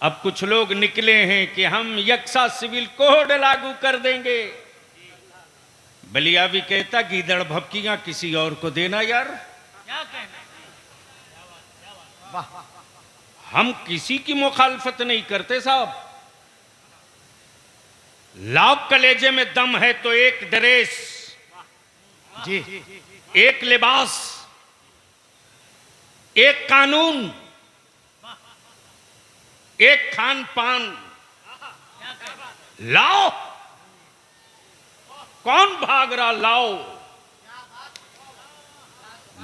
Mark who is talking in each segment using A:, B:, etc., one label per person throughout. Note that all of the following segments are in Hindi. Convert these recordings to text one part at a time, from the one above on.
A: अब कुछ लोग निकले हैं कि हम यक्सा सिविल कोड लागू कर देंगे। बलिया भी कहता गीदड़ भपकियां किसी और को देना यार,
B: क्या कहना।
A: हम किसी की मुखालफत नहीं करते साहब। लाओ कलेजे में दम है तो एक ड्रेस
C: जी,
A: एक लिबास एक कानून एक खान पान लाओ। कौन भाग रहा, लाओ।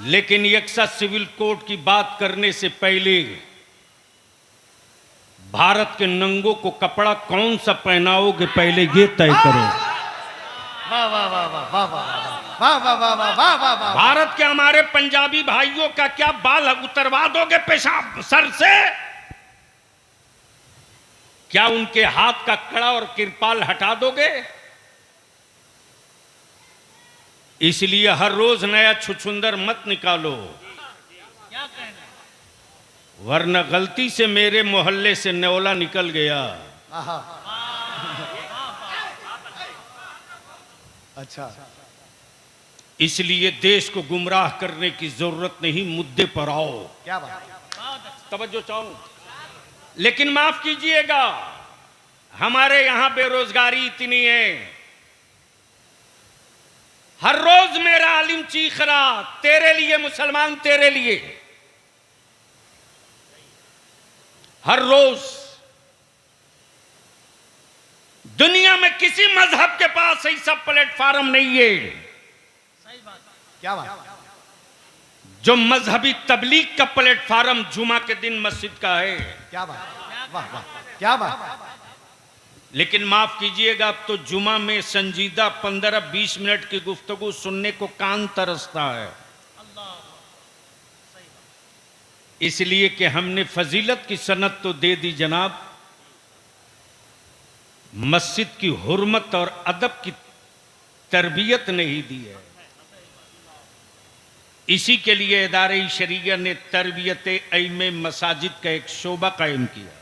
A: लेकिन यक्सा सिविल कोड की बात करने से पहले भारत के नंगों को कपड़ा कौन सा पहनाओगे पहले ये तय करो।
C: वाह वाह वाह वाह वाह वाह वाह वाह वाह वाह वाह वाह वाह।
A: भारत के हमारे पंजाबी भाइयों का क्या बाल उतरवा दोगे पेशाब सर से? क्या उनके हाथ का कड़ा और किरपाल हटा दोगे? इसलिए हर रोज नया छुछुंदर मत निकालो,
B: क्या कहना।
A: वरना गलती से मेरे मोहल्ले से न्योला निकल गया।
C: आहा। अच्छा,
A: इसलिए देश को गुमराह करने की जरूरत नहीं, मुद्दे पर आओ।
C: क्या बात।
B: बहुत अच्छा।
A: तवज्जो चाहूं, लेकिन माफ कीजिएगा हमारे यहां बेरोजगारी इतनी है। हर रोज मेरा आलिम चीख रहा तेरे लिए मुसलमान तेरे लिए। हर रोज दुनिया में किसी मजहब के पास ऐसा प्लेटफार्म नहीं है
B: सही बात।
C: क्या बात।
A: जो मजहबी तबलीग का प्लेटफार्म जुमा के दिन मस्जिद का है।
C: क्या बात। वाह वाह, क्या बात।
A: लेकिन माफ कीजिएगा अब तो जुमा में संजीदा 15-20 मिनट की गुफ्तगू सुनने को कान तरसता है।
B: अल्लाह सही बात।
A: इसलिए कि हमने फजीलत की सनद तो दे दी जनाब, मस्जिद की हुर्मत और अदब की तरबियत नहीं दी है। इसी के लिए इदारे शरीया ने तरबियत ऐमे मसाजिद का एक शोबा कायम किया।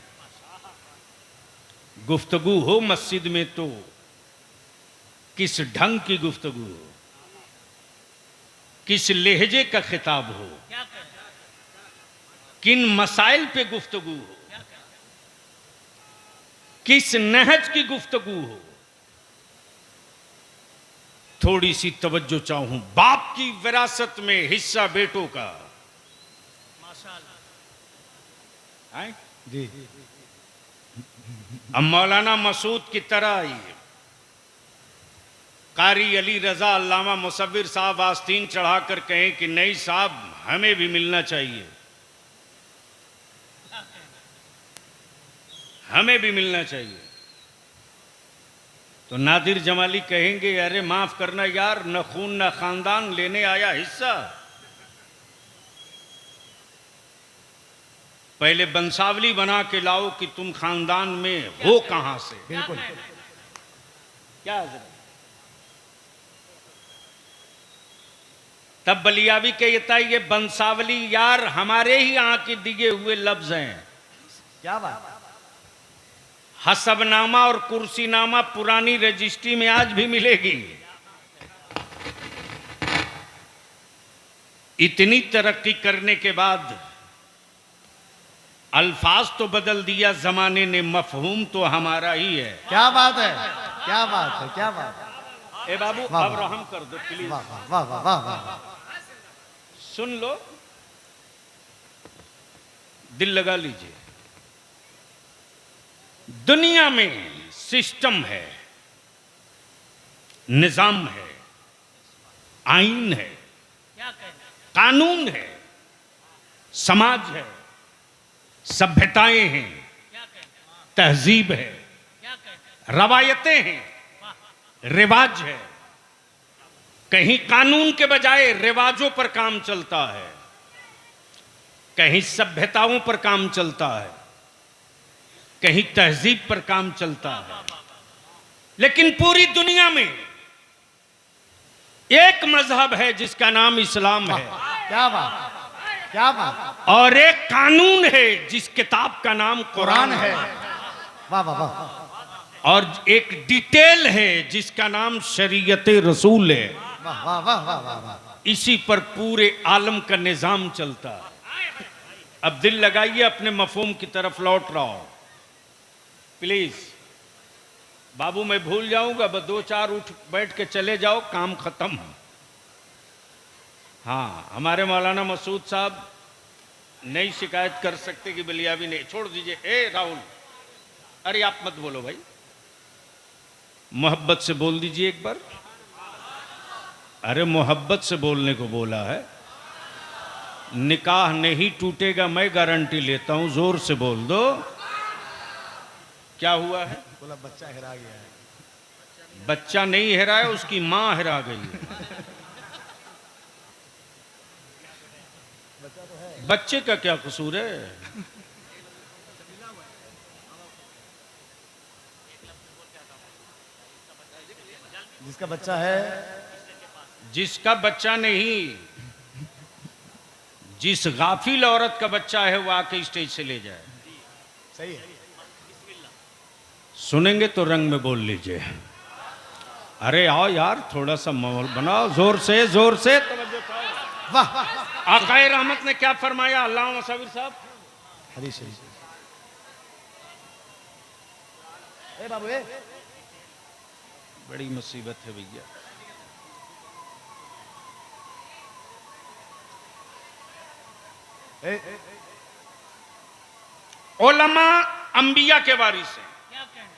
A: गुफ्तगू हो मस्जिद में तो किस ढंग की गुफ्तगू हो, किस लहजे का खिताब हो,
B: क्या कहना।
A: किन मसाइल पे गुफ्तगू हो,
B: क्या कहना।
A: किस नहज की गुफ्तगू हो। थोड़ी सी तवज्जो चाहूं, बाप की विरासत में हिस्सा बेटों का।
B: माशाअल्लाह।
A: आए?
C: जी,
A: अब मौलाना मसूद की तरह ही कारी अली रजा अल्लामा मुसव्विर साहब आस्तीन चढ़ाकर कहें कि नहीं साहब हमें भी मिलना चाहिए, हमें भी मिलना चाहिए, तो नादिर जमाली कहेंगे अरे माफ करना यार, न खून न खानदान, लेने आया हिस्सा। पहले बंसावली बना के लाओ कि तुम खानदान में हो कहां से।
C: बिल्कुल।
A: क्या हजरत? तब बलियावी कहता है ये बंसावली यार हमारे ही यहाँ के दिए हुए लफ्ज हैं।
C: क्या बात।
A: हसबनामा और कुर्सीनामा पुरानी रजिस्ट्री में आज भी मिलेगी। इतनी तरक्की करने के बाद अल्फाज तो बदल दिया जमाने ने, मफहूम तो हमारा ही है।
C: क्या बात है। क्या बात है। क्या बात है।
A: ए बाबू
C: वाह,
A: अब
C: वाह।
A: रहम कर दो प्लीज,
C: वाह वाह वाह वाह वाह।
A: सुन लो, दिल लगा लीजिए। दुनिया में सिस्टम है, निजाम है, आईन है,
B: क्या कहना।
A: कानून है, समाज है, सभ्यताएं हैं,
B: क्या कहना।
A: तहजीब है,
B: क्या कहना।
A: रवायतें हैं, रिवाज है। कहीं कानून के बजाय रिवाजों पर काम चलता है, कहीं सभ्यताओं पर काम चलता है, कहीं तहजीब पर काम चलता है। लेकिन पूरी दुनिया में एक मजहब है जिसका नाम इस्लाम है।
C: क्या बात। क्या बात,
A: और एक कानून है जिस किताब का नाम
C: कुरान
A: कुरान
C: है।
A: है,
C: वाह वाह वाह,
A: और एक डिटेल है जिसका नाम शरीयत रसूल है।
C: वाह वाह वाह वाह वाह वाह।
A: इसी पर पूरे आलम का निजाम चलता है। अब दिल लगाइए, अपने मफहूम की तरफ लौट रहा हूं प्लीज। बाबू मैं भूल जाऊंगा, बस 2-4 उठ बैठ के चले जाओ, काम खत्म। हाँ, हमारे मौलाना मसूद साहब नहीं शिकायत कर सकते कि बलियाबी नहीं, छोड़ दीजिए। ए राहुल, अरे आप मत बोलो भाई, मोहब्बत से बोल दीजिए एक बार। अरे मोहब्बत से बोलने को बोला है। निकाह नहीं टूटेगा, मैं गारंटी लेता हूं, जोर से बोल दो। क्या हुआ है?
C: बोला बच्चा हिरा गया है।
A: बच्चा नहीं हिरा है, उसकी मां हिरा गई है। बच्चे का क्या कसूर है?
C: जिसका बच्चा है,
A: जिसका बच्चा नहीं, जिस गाफिल औरत का बच्चा है वो आके स्टेज से ले जाए।
C: सही है।
A: सुनेंगे तो रंग में बोल लीजिए। अरे आओ यार, थोड़ा सा माहौल बनाओ, जोर से जोर से।
C: वाह,
A: आकाए रहमत ने क्या फरमाया? अल्लाह मसाविर साहब,
C: हदीस शरीफ। ए बाबू ए,
A: बड़ी मुसीबत है भैया।
C: ए,
A: उलमा अंबिया के वारिस हैं।
B: क्या कहना?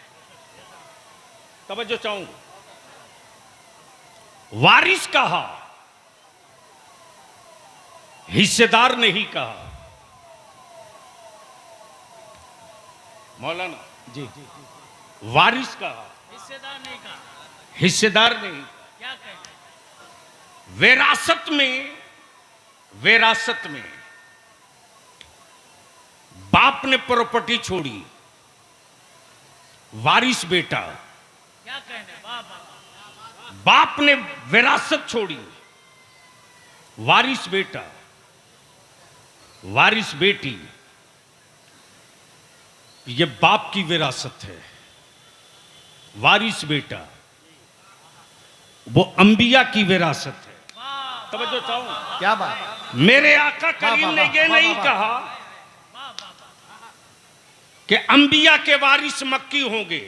A: तवज्जो चाहूं, वारिस कहा, हिस्सेदार नहीं कहा। मौलाना
C: जी,
A: वारिस कहा,
B: हिस्सेदार नहीं कहा।
A: हिस्सेदार नहीं।
B: क्या कहना?
A: विरासत में बाप ने प्रॉपर्टी छोड़ी, वारिस बेटा।
B: क्या कहना? वाह वाह,
A: बाप ने विरासत छोड़ी, वारिस बेटा, वारिस बेटी। ये बाप की विरासत है, वारिस बेटा। वो अंबिया की विरासत है।
B: वाह
A: तवज्जो चाहूं,
C: क्या बात,
A: मेरे आका करीम ने ये नहीं कहा कि अंबिया के वारिस मक्की होंगे,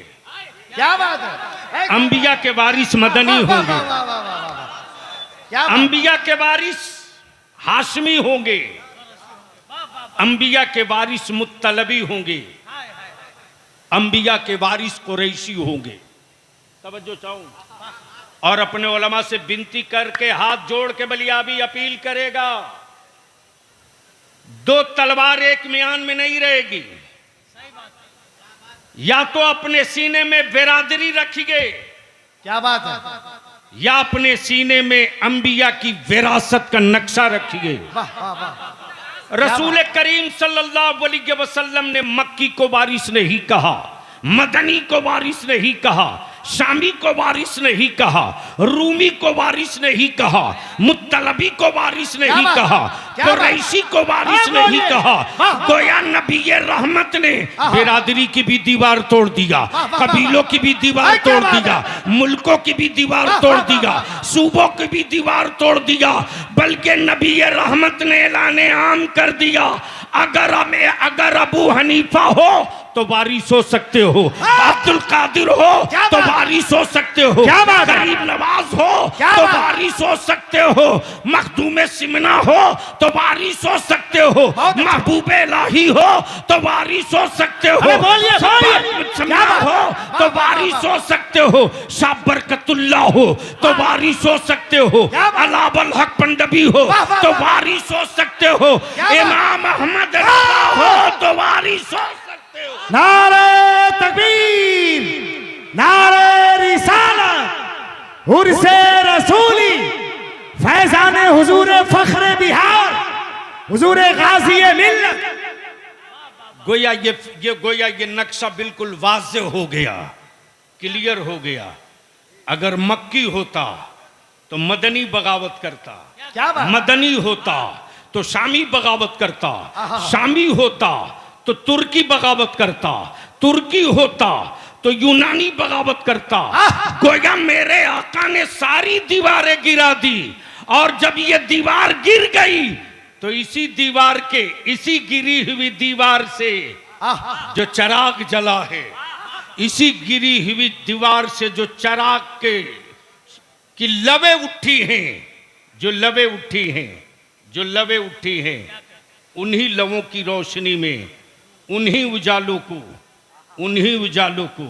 C: क्या बात है। ए,
A: अंबिया के वारिस मदनी
C: वाह, वाह,
A: होंगे,
C: वाह, वाह, वाह, वाह, वाह। क्या बात,
A: अंबिया के वारिस हाशमी होंगे, अंबिया के वारिस मुत्तलबी होंगे,
B: हाय हाय,
A: अंबिया के वारिस कुरैशी होंगे। तवज्जो चाहूं, और अपने उलमा से विनती करके हाथ जोड़ के बलियाबी अपील करेगा, 2 तलवार एक म्यान में नहीं रहेगी।
B: सही बात है।
A: या तो अपने सीने में बिरादरी रखिए,
C: क्या बात है।
A: या अपने सीने में अंबिया की विरासत का नक्शा रखिए।
C: वाह वाह वाह,
A: रसूल करीम सल्लल्लाहु अलैहि वसल्लम ने मक्की को वारिस नहीं कहा, मदनी को वारिस नहीं कहा, शामी को वारिस नहीं कहा, रूमी को वारिस नहीं कहा, मुत्तलबी को वारिस नहीं
C: बात?
A: कहा,
C: क्या बात?
A: कुरैशी को वारिस
C: हाँ,
A: नहीं
C: बोलिए।
A: कहा।
C: हाँ।
A: गोया नबी रहमत ने
C: हाँ।
A: बिरादरी की भी दीवार तोड़ दिया,
C: वाह, वाह,
A: कबीलों
C: वाह।
A: की भी दीवार
C: अरे, क्या
A: तोड़
C: बात
A: दिया,
C: है?
A: मुल्कों की भी दीवार
C: वाह,
A: तोड़
C: वाह, वाह,
A: दिया,
C: वाह।
A: सूबों की भी दीवार तोड़ दिया, बल्कि नबी रहमत ने ऐलाने आम कर दिया, अगर अबू हनीफा हो तो वारिस हो सकते हो, अब्दुल कादिर हो
C: क्या
A: तो
C: बात?
A: वारिस हो सकते हो,
C: क्या बात है?
A: गरीब नवाज हो
C: क्या
A: तो
C: बात?
A: वारिस हो सकते हो, मखदूम सिमना हो तो वारिस हो सकते हो,
C: बहुत अच्छा।
A: महबूब इलाही हो तो वारिस हो सकते हो,
C: अरे बोलिए, बोलिए।
A: सब्बार
C: क्या बात?
A: हो तो
C: वाह, वाह,
A: वारिस
C: वाह।
A: हो सकते हो, शाह बरकतुल्लाह हो तो वारिस हो सकते हो,
C: क्या बात?
A: अलावल हक पंडबी हो
C: वाह, वाह,
A: तो
C: वाह।
A: वारिस हो सकते हो,
C: क्या बात?
A: इमाम अहमद रज़ा हो तो वारिस हो सकते हो।
C: नारे तकबीर, नारे रिसालत, उर्से रसूली, फैजाने हुजूर फख्रे बिहार, हुजूर गाजी मिल्लत।
A: गोया ये नक्शा बिल्कुल वाज़ेह हो गया, क्लियर हो गया। अगर मक्की होता तो मदनी बगावत करता,
C: क्या बात?
A: मदनी होता तो शामी बगावत करता, शामी होता तो तुर्की बगावत करता, तुर्की होता तो यूनानी बगावत करता। गोया मेरे आका ने सारी दीवारें गिरा दी, और जब ये दीवार गिर गई तो इसी दीवार के, इसी गिरी हुई दीवार से जो चिराग जला है, इसी गिरी हुई दीवार से जो चिराग के की लवे उठी हैं, जो लवे उठी हैं, जो लवे उठी हैं, उन्हीं लवों की रोशनी में, उन्हीं उजालों को, उन्हीं उजालों को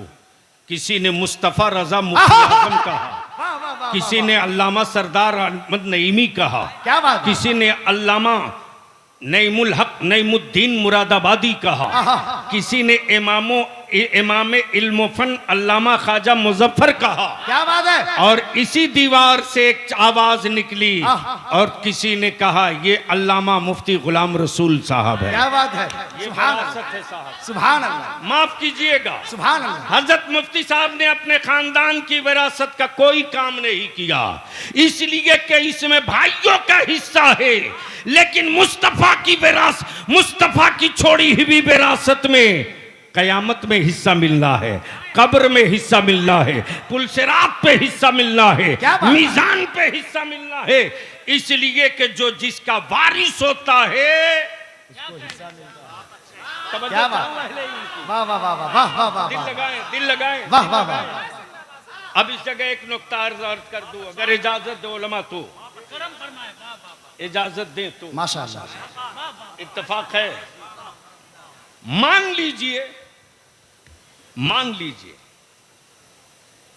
A: किसी ने मुस्तफ़ा रजा मुफ्ती आजम कहा, किसी ने अल्लामा सरदार अहमद नईमी कहा,
C: क्या बात है?
A: किसी ने अल्लामा नईमुल हक नईमुद्दीन मुरादाबादी कहा, किसी ने इमाम इल्म फन अल्लामा ख्वाजा मुजफ्फर कहा।
C: क्या बात है?
A: और इसी दीवार से एक आवाज निकली और किसी ने कहा ये अल्लामा मुफ्ती गुलाम रसूल साहब है।
C: क्या बात है?
A: ये
C: सुभान
A: विरासत
C: अल्लाह,
A: है साहब।
C: सुभान अल्लाह,
A: माफ कीजिएगा,
C: सुभान अल्लाह।
A: हजरत मुफ्ती साहब ने अपने खानदान की विरासत का कोई काम नहीं किया, इसलिए कि इसमें भाइयों का हिस्सा है, लेकिन मुस्तफा की विरासत, मुस्तफा की छोड़ी हुई विरासत में कयामत में हिस्सा मिलना है, कब्र में हिस्सा मिलना है, पुलसिरात पे हिस्सा मिलना है,
C: क्या बात?
A: मीजान पे हिस्सा मिलना है। इसलिए कि जो जिसका वारिस होता है,
C: क्या बात? वाह वाह वाह वाह वाह वाह वाह
A: दिल
C: वाह
A: लगाएं, दिल लगाएं,
C: वाह वाह वाह।
A: अब इस जगह एक नुक्ता अर्ज कर दूं, अगर इजाजत दो उलमा तो,
B: करम फरमाए। वाह वाह वाह
A: इजाजत दें तो,
C: माशाअल्लाह,
B: वाह वाह।
A: इत्तेफाक है। मान लीजिए, मान लीजिए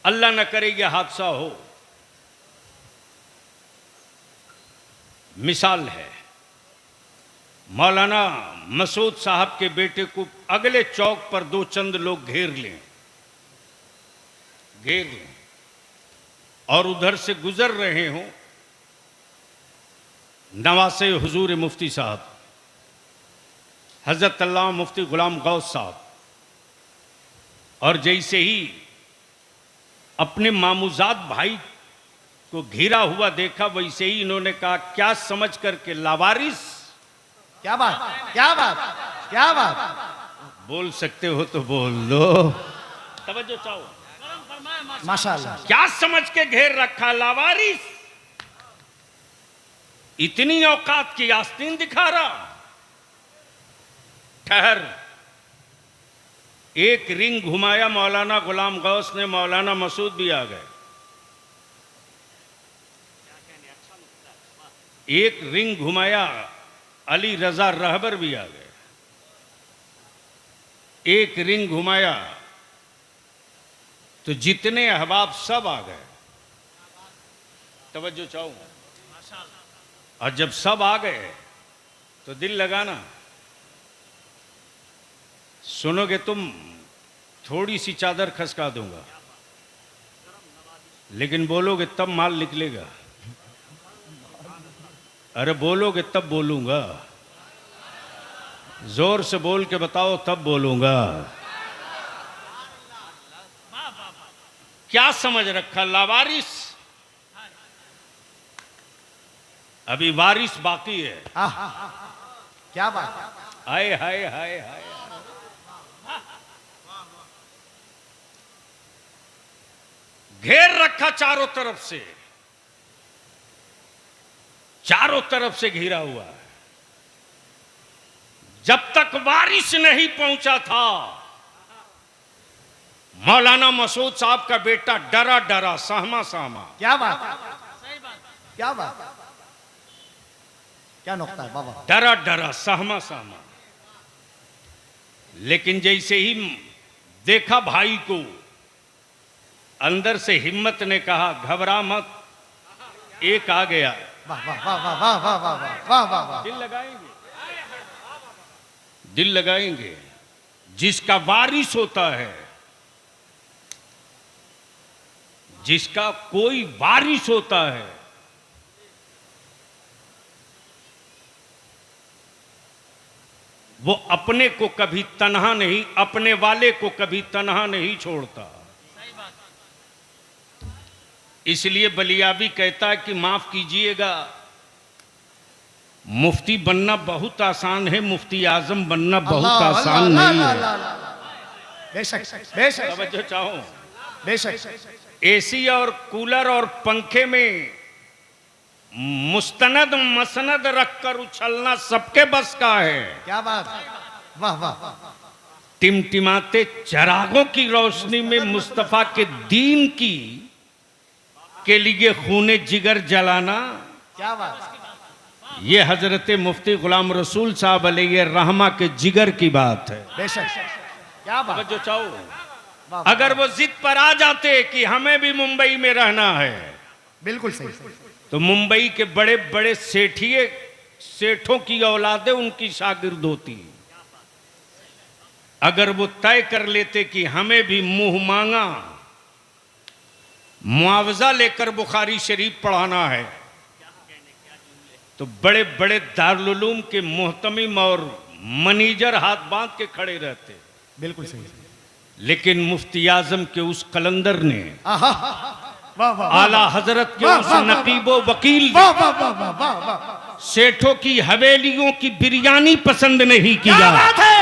A: अल्लाह न करे यह हादसा हो, मिसाल है मौलाना मसूद साहब के बेटे को अगले चौक पर दो चंद लोग घेर लें और उधर से गुजर रहे हों नवासे हुजूर मुफ्ती साहब हजरत अल्लामा मुफ्ती गुलाम गौस साहब, और जैसे ही अपने मामूजाद भाई को घिरा हुआ देखा, वैसे ही इन्होंने कहा क्या समझ करके लावारिस।
C: क्या बात, क्या बात, क्या बात।
A: बोल सकते हो तो बोल दो, तवज्जो चाहो।
B: करम फरमाए
C: माशाअल्लाह।
A: क्या समझ के घेर रखा लावारिस, इतनी औकात की आस्तीन दिखा रहा। ठहर, एक रिंग घुमाया मौलाना गुलाम गौस ने, मौलाना मसूद भी आ गए। एक रिंग घुमाया अली रजा रहबर भी आ गए। एक रिंग घुमाया तो जितने अहबाब सब आ गए। तवज्जो चाहूं। और जब सब आ गए तो दिल लगाना, सुनोगे तुम थोड़ी सी चादर खसका दूंगा, लेकिन बोलोगे तब माल निकलेगा। अरे बोलोगे तब बोलूंगा, जोर से बोल के बताओ तब बोलूंगा। क्या समझ रखा लावारिस, अभी वारिस बाकी है।
C: क्या बात।
A: हाय हाय हाय हाय। घेर रखा चारों तरफ से, चारों तरफ से घिरा हुआ है। जब तक वारिस नहीं पहुंचा था, मौलाना मसूद साहब का बेटा डरा डरा सहमा सहमा।
C: क्या बात,
B: सही बात।
C: क्या बात, क्या नुक्ता है बाबा।
A: डरा डरा सहमा सहमा। लेकिन जैसे ही देखा भाई को, अंदर से हिम्मत ने कहा घबरा मत, एक आ गया।
C: वाह वाह वाह वाह वाह वाह वाह वाह वाह वाह वाह।
A: दिल लगाएंगे, दिल लगाएंगे। जिसका वारिस होता है, जिसका कोई वारिस होता है, वो अपने को कभी तन्हा नहीं, अपने वाले को कभी तन्हा नहीं छोड़ता।
B: सही बात।
A: इसलिए बलियाबी कहता है कि माफ कीजिएगा, मुफ्ती बनना बहुत आसान है, मुफ्ती आजम बनना बहुत
C: अल्लाह,
A: आसान
C: अल्लाह,
A: नहीं
C: अल्लाह,
A: है।
C: अल्लाह, अल्लाह। बेशक बेशक
A: तवज्जो चाहो,
C: बेशक
A: एसी और कूलर और पंखे में मुस्तनद मसनद रखकर उछलना सबके बस का है।
C: क्या बात, वाह वाह,
A: टिमटिमाते चरागों की रोशनी में मुस्तफा के दीन की के लिए खूने जिगर जलाना,
C: क्या बात,
A: ये हजरत मुफ्ती गुलाम रसूल साहब अलैहि रहमा के जिगर की बात है।
C: बेशक, क्या बात,
A: जो चाहो,
C: वाह,
A: अगर वो जिद पर आ जाते कि हमें भी मुंबई में रहना है,
C: बिल्कुल सही,
A: तो मुंबई के बड़े बड़े सेठों की औलादें उनकी शागिर्द होती। अगर वो तय कर लेते कि हमें भी मुंह मांगा मुआवजा लेकर बुखारी शरीफ पढ़ाना है, तो बड़े बड़े दारुल उलूम के मुहतमिम और मनीजर हाथ बांध के खड़े रहते।
C: बिल्कुल सही,
A: लेकिन मुफ्ती आजम के उस कलंदर ने,
C: आहा, वाह वाह,
A: आला हजरत के
C: वाह,
A: उस
C: वाह, वाह,
A: नकीबो वकील ने
C: वाह वाह वाह वाह वाह वाह,
A: सेठों की हवेलियों की बिरयानी पसंद नहीं
C: क्या
A: किया,
C: बात है,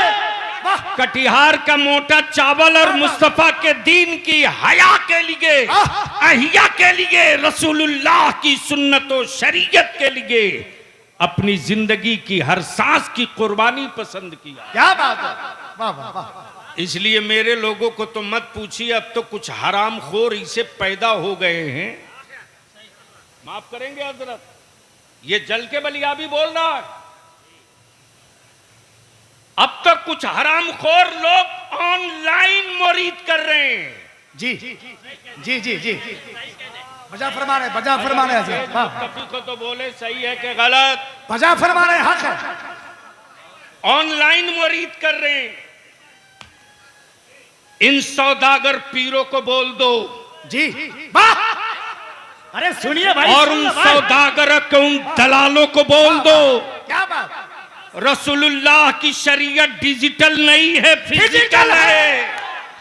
C: वाह,
A: कटिहार का मोटा चावल और मुस्तफा के दीन की हया के लिए, अहिया के लिए, रसूलुल्लाह की सुन्नत और शरीयत के लिए अपनी जिंदगी की हर सांस की कुर्बानी पसंद किया।
C: क्या बात है, वाह वाह वाह,
A: इसलिए मेरे लोगों को तो मत पूछिए, अब तो कुछ हराम खोर इसे पैदा हो गए हैं। माफ करेंगे हजरत, ये जल के बलियाबी बोल रहा है। अब तक कुछ हराम खोर लोग ऑनलाइन मुरीद कर रहे हैं।
C: जी जी जी जी, बजा फरमा रहे, बजा फरमा रहे हजरत, वाह,
A: कभी को तो बोले सही है कि गलत,
C: बजा फरमा रहे, हक है,
A: ऑनलाइन मुरीद कर रहे हैं। इन सौदागर पीरों को बोल दो
C: जी, वाह, अरे सुनिए भाई,
A: और उन
C: सुनिए भाई,
A: सौदागर के उन दलालों को बोल दो,
C: क्या बात,
A: रसूलुल्लाह की शरीयत डिजिटल नहीं है, फिजिकल है।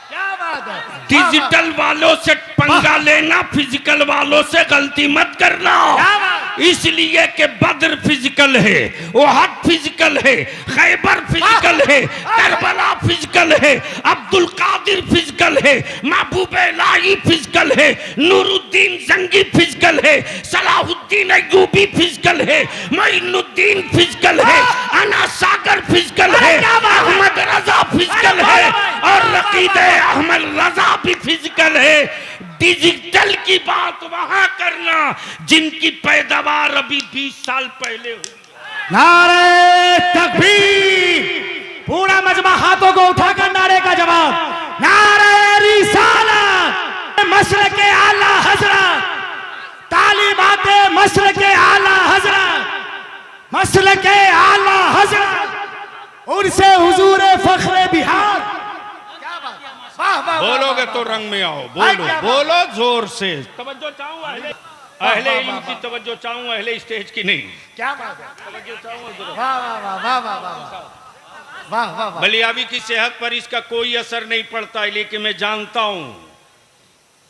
C: क्या बात है,
A: डिजिटल वालों से पंगा लेना, फिजिकल वालों से गलती मत करना।
C: क्या बात,
A: इसलिए कि बद्र फिजिकल है, ओहद फिजिकल है, खैबर फिजिकल है, करबला फिजिकल है, अब्दुल कादिर फिजिकल है, महबूब इलाही फिजिकल है, नूरुद्दीन जंगी फिजिकल है, सलाहुद्दीन अय्यूबी फिजिकल है, मोइनुद्दीन फिजिकल है, अना सागर फिजिकल है, अहमद रजा फिजिकल है और रकीब अहमद रजा भी फिजिकल है। डिजिटल की बात वहां करना जिनकी पैदावार अभी 20 साल पहले हुई।
C: नारे तकबीर, पूरा मजमा हाथों को उठाकर नारे का जवाब, नारे रिसालत, मसले के आला हजरत, तालीमात मसले के आला हजरत, मसले के आला हजरत, उनसे हुजूर फख्रे बिहार। वाह वाह,
A: बोलोगे तो रंग में आओ, बोलो बोलो जोर से। तवज्जो चाहूँ अहले इल्म की, तवज्जो चाहूँ अहले स्टेज की नहीं।
C: क्या बात है,
A: तवज्जो चाहूँ
C: वाह वाह वाह वाह वाह वाह वाह वाह वाह,
A: बलियाबी की सेहत पर इसका कोई असर नहीं पड़ता है, लेकिन मैं जानता हूं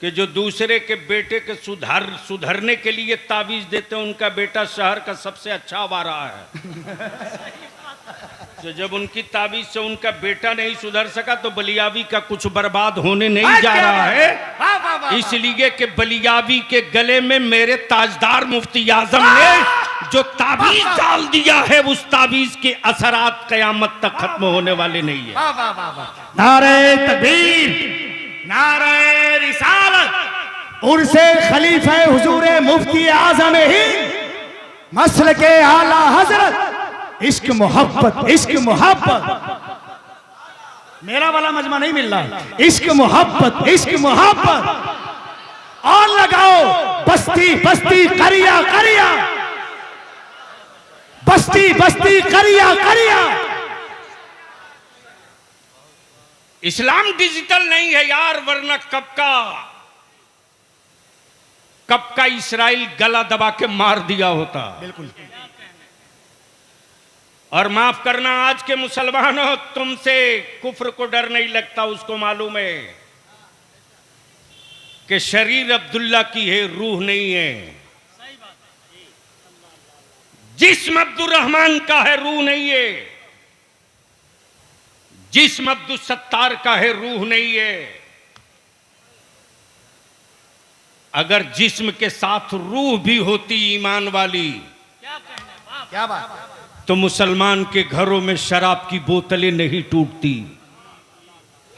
A: कि जो दूसरे के बेटे के सुधरने के लिए ताबीज देते हैं, उनका बेटा शहर का सबसे अच्छा वारा है। तो जब उनकी ताबीज से उनका बेटा नहीं सुधर सका, तो बलियाबी का कुछ बर्बाद होने नहीं जा रहा है।
C: वाह वाह वाह,
A: इसलिए कि बलियाबी के गले में मेरे ताजदार मुफ्ती आजम ने जो ताबीज डाल दिया है, उस ताबीज के असरात कयामत तक खत्म होने वाले नहीं है।
C: वाह वाह वाह वाह, नारे तकबीर, नारे रिसालत, उनसे खलीफे हुजूर मुफ्ती आजम ही मसल के आला हजरत, इश्क मोहब्बत, इश्क मोहब्बत, मेरा वाला मजमा नहीं मिल रहा है, इश्क मोहब्बत, इश्क मोहब्बत, और लगाओ बस्ती बस्ती करिया करिया, बस्ती बस्ती करिया करिया।
A: इस्लाम डिजिटल नहीं है यार, वरना कब का इस्राइल गला दबा के मार दिया होता।
C: बिल्कुल,
A: और माफ करना आज के मुसलमानों, तुमसे कुफ्र को डर नहीं लगता। उसको मालूम है कि शरीर अब्दुल्ला की है, रूह नहीं है। जिस्म अब्दुल रहमान का है, रूह नहीं है। जिस्म अब्दुल सत्तार का है, रूह नहीं है। अगर जिस्म के साथ रूह भी होती ईमान वाली,
B: क्या कहने, वाह
C: क्या बात,
A: तो मुसलमान के घरों में शराब की बोतलें नहीं टूटती।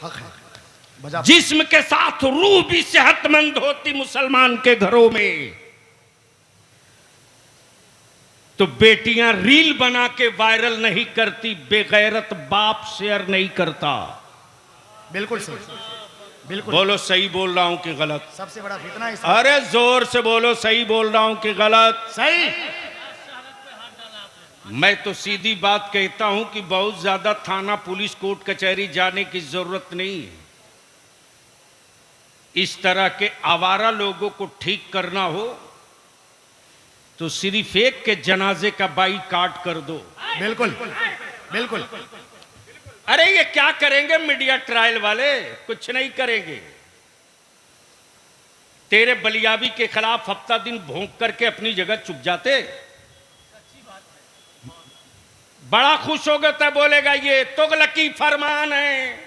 C: हक है, बजा
A: जिस्म के साथ रूह भी सेहतमंद होती मुसलमान के घरों में, तो बेटियां रील बना के वायरल नहीं करती, बेगैरत बाप शेयर नहीं करता।
C: बिल्कुल सही, बिल्कुल
A: बोलो सही बोल रहा हूं कि गलत?
C: सबसे बड़ा फितना है
A: अरे जोर से बोलो, सही बोल रहा हूं कि गलत?
C: सही।
A: मैं तो सीधी बात कहता हूं कि बहुत ज्यादा थाना पुलिस कोर्ट कचहरी जाने की जरूरत नहीं है। इस तरह के आवारा लोगों को ठीक करना हो तो सिर्फ एक के जनाजे का बाइकाट कर दो।
C: बिल्कुल बिल्कुल।
A: अरे ये क्या करेंगे मीडिया ट्रायल वाले? कुछ नहीं करेंगे। तेरे बलियाबी के खिलाफ हफ्ता दिन भोंक करके अपनी जगह चुप जाते। बड़ा खुश होगा तब बोलेगा ये तुगलकी फरमान है।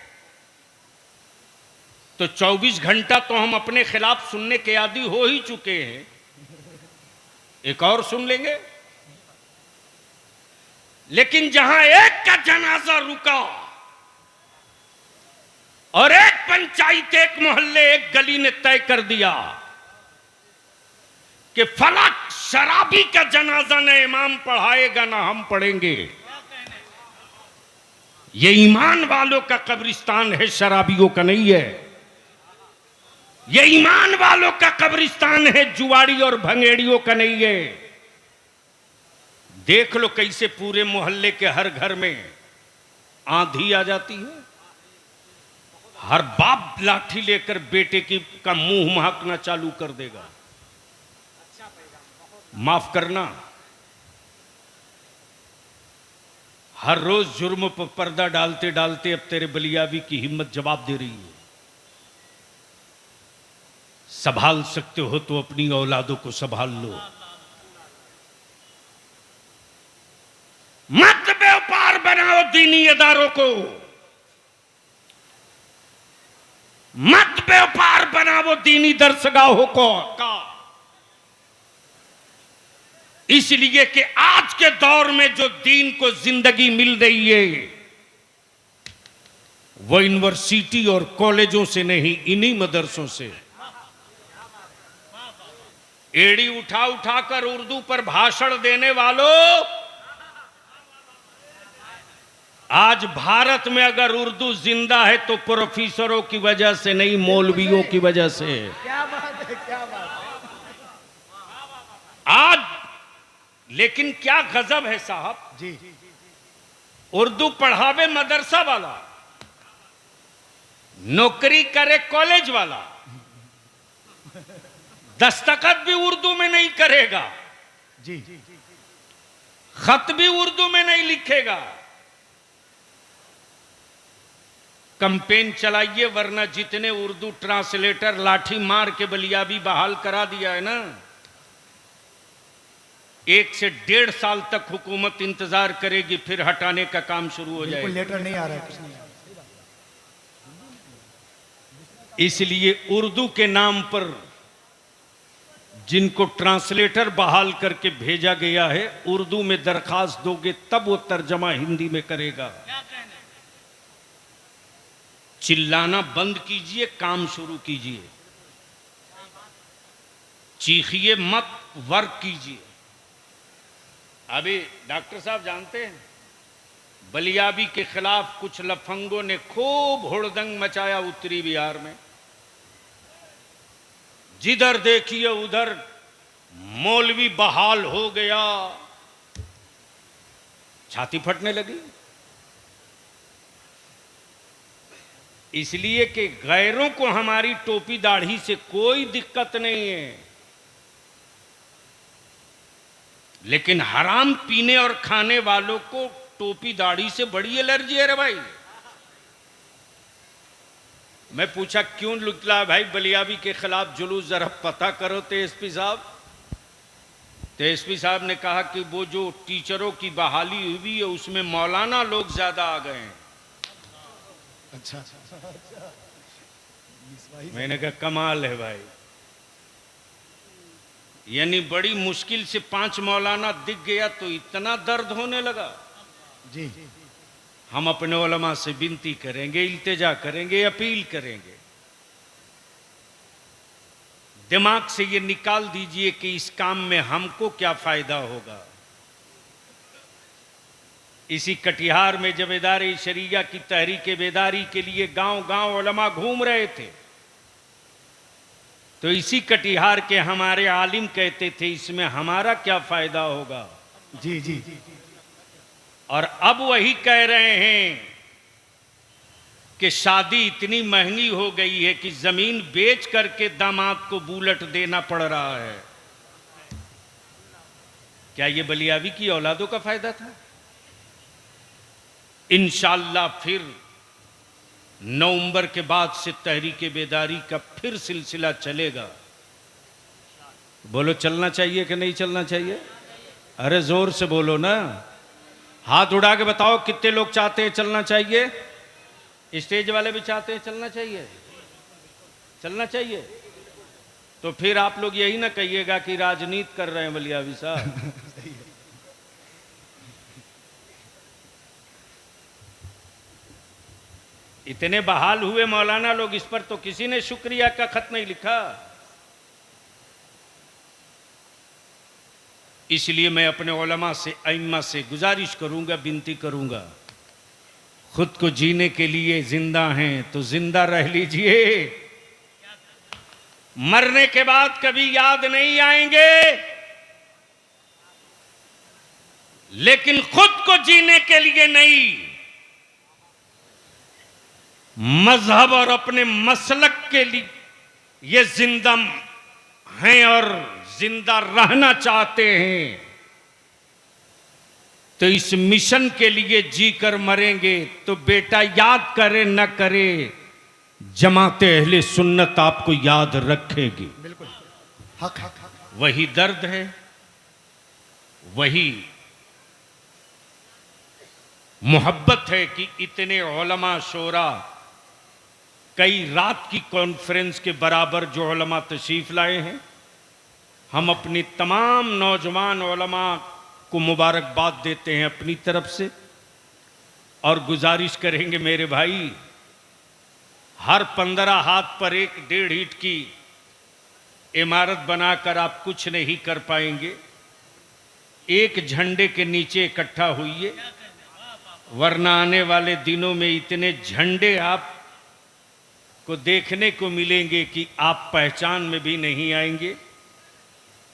A: तो 24 घंटा तो हम अपने खिलाफ सुनने के आदी हो ही चुके हैं, एक और सुन लेंगे। लेकिन जहां एक का जनाजा रुका और एक पंचायत, एक मोहल्ले, एक गली ने तय कर दिया कि फला शराबी का जनाजा न इमाम पढ़ाएगा ना हम पढ़ेंगे, ये ईमान वालों का कब्रिस्तान है, शराबियों का नहीं है। ये ईमान वालों का कब्रिस्तान है, जुआड़ी और भंगेड़ियों का नहीं है। देख लो कैसे पूरे मोहल्ले के हर घर में आंधी आ जाती है। हर बाप लाठी लेकर बेटे की का मुंह महकना चालू कर देगा। माफ करना, हर रोज जुर्म पर पर्दा डालते डालते अब तेरे बलियाबी की हिम्मत जवाब दे रही है। संभाल सकते हो तो अपनी औलादों को संभाल लो। मत व्यापार बनाओ दीनी इदारों को, मत व्यापार बनाओ दीनी दरसगाहों को का। इसलिए कि आज के दौर में जो दीन को जिंदगी मिल रही है वो यूनिवर्सिटी और कॉलेजों से नहीं, इन्हीं मदरसों से। एड़ी उठा उठा कर उर्दू पर भाषण देने वालों, आज भारत में अगर उर्दू जिंदा है तो प्रोफेसरों की वजह से नहीं, मौलवियों की वजह से।
C: क्या बात है, क्या बात
A: आज लेकिन क्या गजब है साहब
C: जी।
A: उर्दू पढ़ावे मदरसा वाला, नौकरी करे कॉलेज वाला, दस्तखत भी उर्दू में नहीं करेगा,
C: जी
A: खत भी उर्दू में नहीं लिखेगा। कैंपेन चलाइए, वरना जितने उर्दू ट्रांसलेटर लाठी मार के बलियाबी बहाल करा दिया है ना, 1 से 1.5 साल तक हुकूमत इंतजार करेगी, फिर हटाने का काम शुरू हो जाएगा।
C: लेटर नहीं आ रहा है, कुछ नहीं आ रहा।
A: इसलिए उर्दू के नाम पर जिनको ट्रांसलेटर बहाल करके भेजा गया है, उर्दू में दरखास्त दोगे तब वो तर्जमा हिंदी में करेगा।
B: क्या कहने,
A: चिल्लाना बंद कीजिए, काम शुरू कीजिए। चीखिए मत, वर्क कीजिए। अभी डॉक्टर साहब जानते हैं, बलियाबी के खिलाफ कुछ लफंगों ने खूब हुड़दंग मचाया उत्तरी बिहार में। जिधर देखिए उधर मौलवी बहाल हो गया, छाती फटने लगी। इसलिए कि गैरों को हमारी टोपी दाढ़ी से कोई दिक्कत नहीं है, लेकिन हराम पीने और खाने वालों को टोपी दाढ़ी से बड़ी एलर्जी है रे भाई। मैं पूछा क्यों निकला भाई बलियाबी के खिलाफ जुलूस, जरा पता करो तो एसपी साहब। तो एसपी साहब ने कहा कि वो जो टीचरों की बहाली हुई है उसमें मौलाना लोग ज्यादा आ गए हैं।
C: अच्छा,
A: मैंने कहा कमाल है भाई, यानी बड़ी मुश्किल से 5 मौलाना दिख गया तो इतना दर्द होने लगा।
C: जी,
A: हम अपने उलमा से विनती करेंगे, इल्तिजा करेंगे, अपील करेंगे, दिमाग से ये निकाल दीजिए कि इस काम में हमको क्या फायदा होगा। इसी कटिहार में जब इदारे शरिया की तहरीक बेदारी के लिए गांव गांव उलमा घूम रहे थे तो इसी कटिहार के हमारे आलिम कहते थे इसमें हमारा क्या फायदा होगा।
C: जी, जी,
A: और अब वही कह रहे हैं कि शादी इतनी महंगी हो गई है कि जमीन बेच करके दामाद को बुलेट देना पड़ रहा है। क्या ये बलियावी की औलादों का फायदा था? इंशाअल्लाह फिर नवंबर के बाद से तहरीक बेदारी का फिर सिलसिला चलेगा। बोलो चलना चाहिए कि नहीं चलना चाहिए? अरे जोर से बोलो ना, हाथ उड़ा के बताओ कितने लोग चाहते हैं चलना चाहिए? स्टेज वाले भी चाहते हैं चलना चाहिए? चलना चाहिए। तो फिर आप लोग यही ना कहिएगा कि राजनीति कर रहे हैं बलियावी साहब। इतने बहाल हुए मौलाना लोग, इस पर तो किसी ने शुक्रिया का खत नहीं लिखा। इसलिए मैं अपने उलमा से, अइम्मा से गुजारिश करूंगा, विनती करूंगा, खुद को जीने के लिए जिंदा हैं तो जिंदा रह लीजिए। मरने के बाद कभी याद नहीं आएंगे, लेकिन खुद को जीने के लिए नहीं, मजहब और अपने मसलक के लिए ये जिंदा हैं और जिंदा रहना चाहते हैं तो इस मिशन के लिए जी कर मरेंगे। तो बेटा याद करे न करे, जमाते अहले सुन्नत आपको याद रखेगी।
C: बिल्कुल हक हक।
A: वही दर्द है, वही मोहब्बत है कि इतने उलमा शोरा, कई रात की कॉन्फ्रेंस के बराबर जो उलमा तशरीफ लाए हैं, हम अपनी तमाम नौजवान उलमा को मुबारकबाद देते हैं अपनी तरफ से और गुजारिश करेंगे मेरे भाई, हर 15 हाथ पर 1-1.5 ईंट की इमारत बनाकर आप कुछ नहीं कर पाएंगे। एक झंडे के नीचे इकट्ठा हुइए, वरना आने वाले दिनों में इतने झंडे आप को देखने को मिलेंगे कि आप पहचान में भी नहीं आएंगे।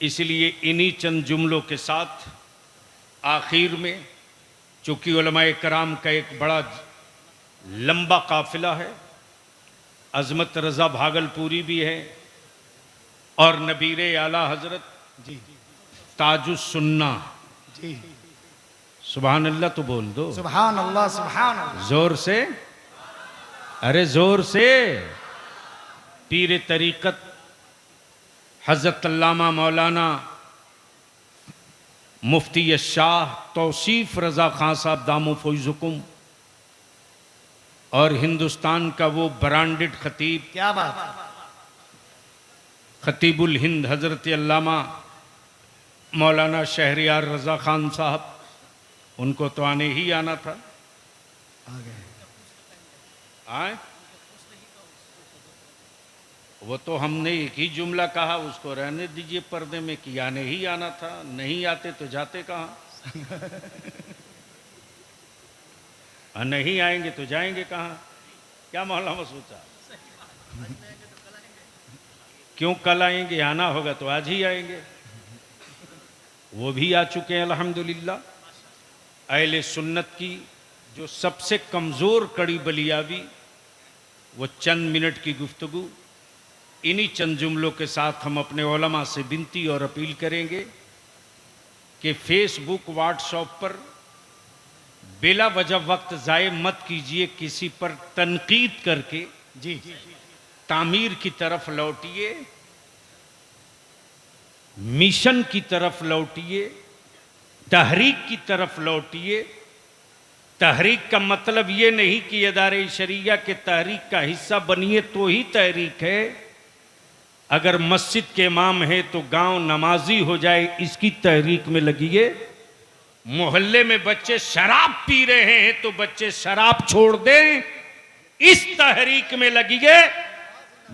A: इसलिए इन्हीं चंद जुमलों के साथ आखिर में, चूंकि उलमाए कराम का एक बड़ा लंबा काफिला है, अजमत रजा भागलपुरी भी है और नबीरे आला हजरत
C: जी,
A: ताजुस सुन्ना,
C: जी,
A: सुभान अल्लाह तो बोल दो,
C: सुभान अल्लाह, सुभान अल्लाह।
A: जोर से, अरे जोर से। पीर तरीकत हजरत अल्लामा मौलाना मुफ्ती शाह तौसीफ रजा खां साहब दामो फौजुकुम और हिंदुस्तान का वो ब्रांडेड खतीब,
C: क्या बात।
A: खतीबुल हिंद हजरत अल्लामा मौलाना शहरियार रजा खान साहब, उनको तो आने ही आना था।
C: आ गए।
A: आए वो तो हमने एक ही जुमला कहा, उसको रहने दीजिए पर्दे में कि आने ही आना था, नहीं आते तो जाते कहाँ? और नहीं आएंगे तो जाएंगे कहाँ? क्या मौलाना सोचा? क्यों कल आएंगे? आना होगा तो आज ही आएंगे। वो भी आ चुके हैं अल्हम्दुलिल्लाह। अहले सुन्नत की जो सबसे कमज़ोर कड़ी बलियावी, वो चंद मिनट की गुफ्तगू, इन्हीं चंद जुमलों के साथ हम अपने उलमा से विनती और अपील करेंगे कि फेसबुक, व्हाट्सएप पर बेला वजह वक्त ज़ाय मत कीजिए, किसी पर तनकीद करके
C: जी,
A: तामीर की तरफ लौटिए। मिशन की तरफ लौटिए, तहरीक की तरफ लौटिए। तहरीक का मतलब ये नहीं कि इदारे शरिया के तहरीक का हिस्सा बनिए तो ही तहरीक है। अगर मस्जिद के इमाम है तो गांव नमाजी हो जाए, इसकी तहरीक में लगिए। मोहल्ले में बच्चे शराब पी रहे हैं तो बच्चे शराब छोड़ दें, इस तहरीक में लगिए।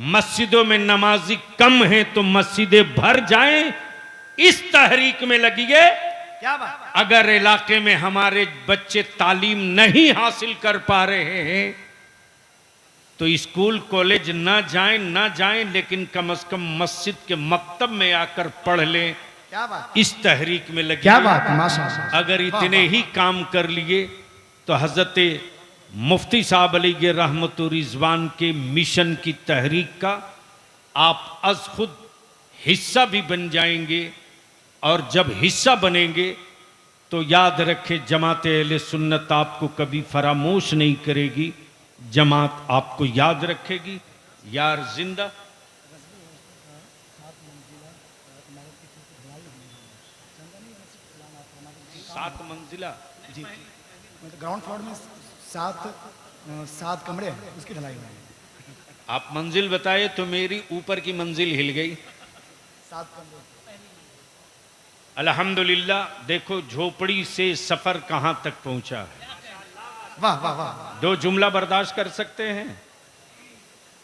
A: मस्जिदों में नमाजी कम हैं तो मस्जिदें भर जाएं, इस तहरीक में लगिए।
C: क्या बात।
A: अगर इलाके में हमारे बच्चे तालीम नहीं हासिल कर पा रहे हैं तो स्कूल कॉलेज ना जाएं, लेकिन कम से कम मस्जिद के मकतब में आकर पढ़ लें,
C: क्या बात।
A: इस तहरीक में लगे।
C: क्या बात, माशाअल्लाह।
A: अगर इतने ही काम कर लिए तो हजरत मुफ्ती साहब अली रहमतुर रिजवान के मिशन की तहरीक का आप अज खुद हिस्सा भी बन जाएंगे। और जब हिस्सा बनेंगे तो याद रखें, जमात अहले सुन्नत आपको कभी फरामोश नहीं करेगी, जमात आपको याद रखेगी। यार जिंदा सात मंजिला
C: जी, मतलब ग्राउंड फ्लोर में सात कमरे हैं, उसकी ढलाई हुई है।
A: आप मंजिल बताए तो मेरी ऊपर की मंजिल हिल गई।
C: 7 कमरे।
A: अल्हम्दुलिल्लाह। देखो झोपड़ी से सफर कहां तक पहुंचा है।
C: वाह वाह वाह।
A: 2 जुमला बर्दाश्त कर सकते हैं?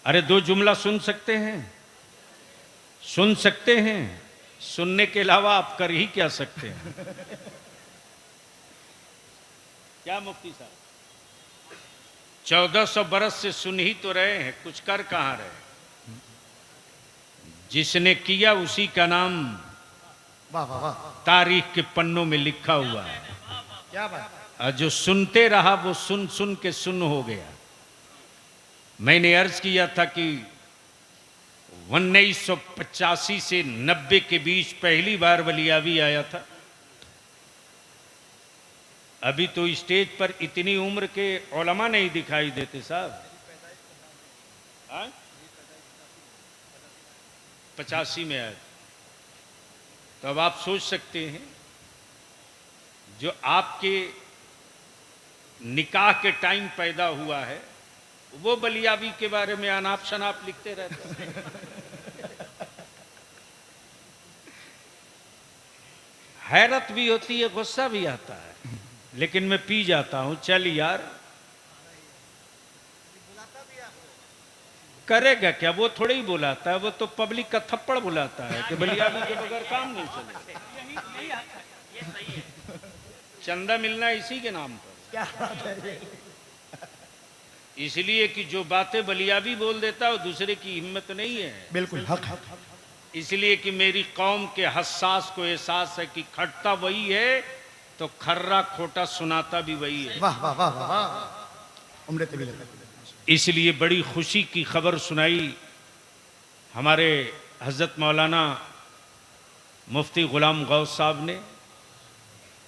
A: अरे 2 जुमला सुन सकते हैं? सुन सकते हैं। सुनने के अलावा आप कर ही क्या सकते हैं? क्या मुफ्ती साहब, 1400 बरस से सुन ही तो रहे हैं, कुछ कर कहां रहे? जिसने किया उसी का नाम
C: वाह वाह वाह।
A: तारीख के पन्नों में लिखा हुआ है।
C: क्या बात।
A: और जो सुनते रहा वो सुन सुन के सुन हो गया। मैंने अर्ज किया था कि 1985 से 90 के बीच पहली बार वलियावी आया था। अभी तो स्टेज पर इतनी उम्र के उलमा नहीं दिखाई देते साहब। 85 में आया। तो अब आप सोच सकते हैं, जो आपके निकाह के टाइम पैदा हुआ है वो बलियावी के बारे में अनाप शनाप लिखते रहते हैं। हैरत भी होती है, गुस्सा भी आता है, लेकिन मैं पी जाता हूं। चल यार, करेगा क्या? वो थोड़ी ही बुलाता है, वो तो पब्लिक का थप्पड़ बुलाता है कि बलियावी के बगैर काम नहीं चलेगा। चंदा मिलना इसी के नाम पर।
C: क्या बात है।
A: इसलिए कि जो बातें बलियावी बोल देता है वो दूसरे की हिम्मत नहीं है।
C: बिल्कुल हक हक।
A: इसलिए कि मेरी कौम के हसास को एहसास है कि खटता वही है तो खर्रा खोटा सुनाता भी वही है।
C: वाह वाह वाह वाह वाह। उम्र तवील।
A: इसलिए बड़ी खुशी की खबर सुनाई हमारे हजरत मौलाना मुफ्ती गुलाम गौस साहब ने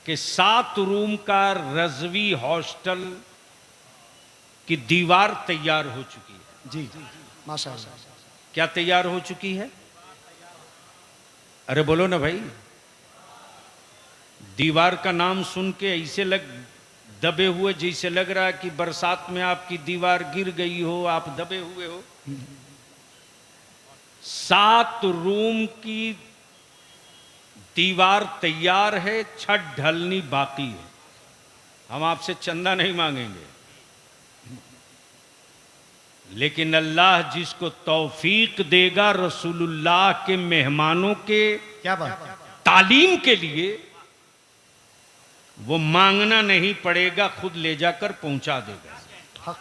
A: कि 7 रूम का रजवी हॉस्टल की दीवार तैयार हो चुकी है।
C: जी माशाअल्लाह।
A: क्या तैयार हो चुकी है? अरे बोलो ना भाई। दीवार का नाम सुन के ऐसे दबे हुए जैसे लग रहा है कि बरसात में आपकी दीवार गिर गई हो, आप दबे हुए हो। 7 रूम की दीवार तैयार है, छत ढलनी बाकी है। हम आपसे चंदा नहीं मांगेंगे, लेकिन अल्लाह जिसको तौफीक देगा रसूलुल्लाह के मेहमानों के
C: क्या बात।
A: तालीम के लिए, वो मांगना नहीं पड़ेगा, खुद ले जाकर पहुंचा देगा।
C: हक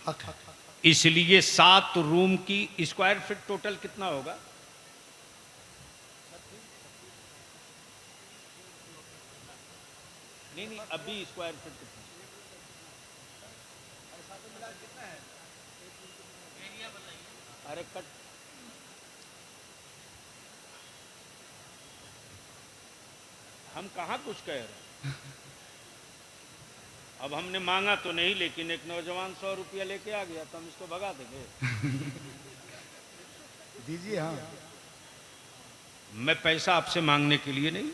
C: हक हक।
A: इसलिए 7 रूम की स्क्वायर फीट टोटल कितना होगा? नहीं, अभी स्क्वायर फीट कितना? अरे कट, हम कहाँ कुछ कह रहे हैं। अब हमने मांगा तो नहीं, लेकिन एक नौजवान 100 रुपया लेके आ गया तो हम इसको भगा देंगे।
C: दीजिए। हाँ
A: मैं पैसा आपसे मांगने के लिए नहीं,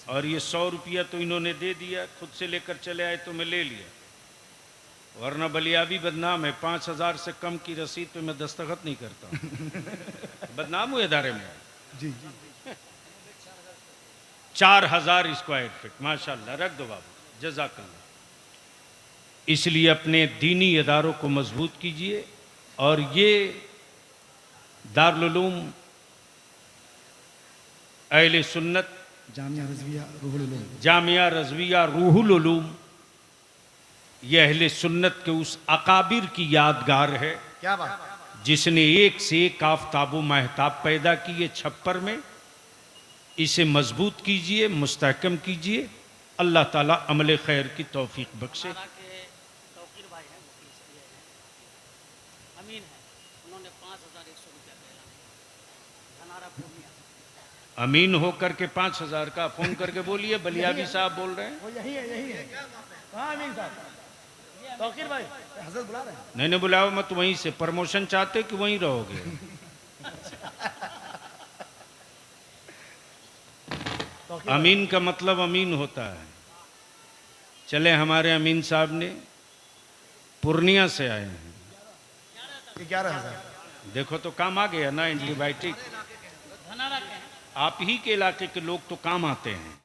A: और ये 100 रुपया तो इन्होंने दे दिया, खुद से लेकर चले आए तो मैं ले लिया, वरना बलियाबी बदनाम है। 5,000 से कम की रसीद पे मैं दस्तखत नहीं करता हूं। बदनाम हुए इदारे में।
C: जी
A: 4,000 स्क्वायर फीट, माशाल्लाह, रख दो बाबू, जज़ाकल्लाह। इसलिए अपने दीनी इदारों को मजबूत कीजिए, और ये दारुल उलूम अहले सुन्नत
C: जामिया रज़विया रूहुल उलूम,
A: जामिया रज़विया रूहुल उलूम, ये अहले सुन्नत के उस अकाबिर की यादगार है
C: क्या बात।
A: जिसने एक से एक आफताबो महताब पैदा किए छप्पर में। इसे मजबूत कीजिए, मुस्तहकम कीजिए। अल्लाह ताला अमल खैर की तौफीक बख्शे।
B: धनारा के तौकीर भाई हैं, मुखलिस ये हैं, अमीन है, उन्होंने 5,100 रुपया पहला धनारा पूर्णिया।
A: अमीन होकर के 5,000 का फोन करके बोलिए, बलियाबी साहब बोल रहे हैं।
C: वो यही है, यही है। कहाँ अमीन साहब? तौकीर भाई हजरत बुला रहे हैं।
A: नहीं बुलाओ मत, वहीं से प्रमोशन चाहते कि वहीं रहोगे? अमीन का मतलब अमीन होता है। चले, हमारे अमीन साहब ने पूर्णिया से आए हैं।
C: 11,000।
A: देखो तो काम आ गया ना, एंटीबायोटिक।
B: धनारा के हैं।
A: आप ही के इलाके के लोग तो काम आते हैं।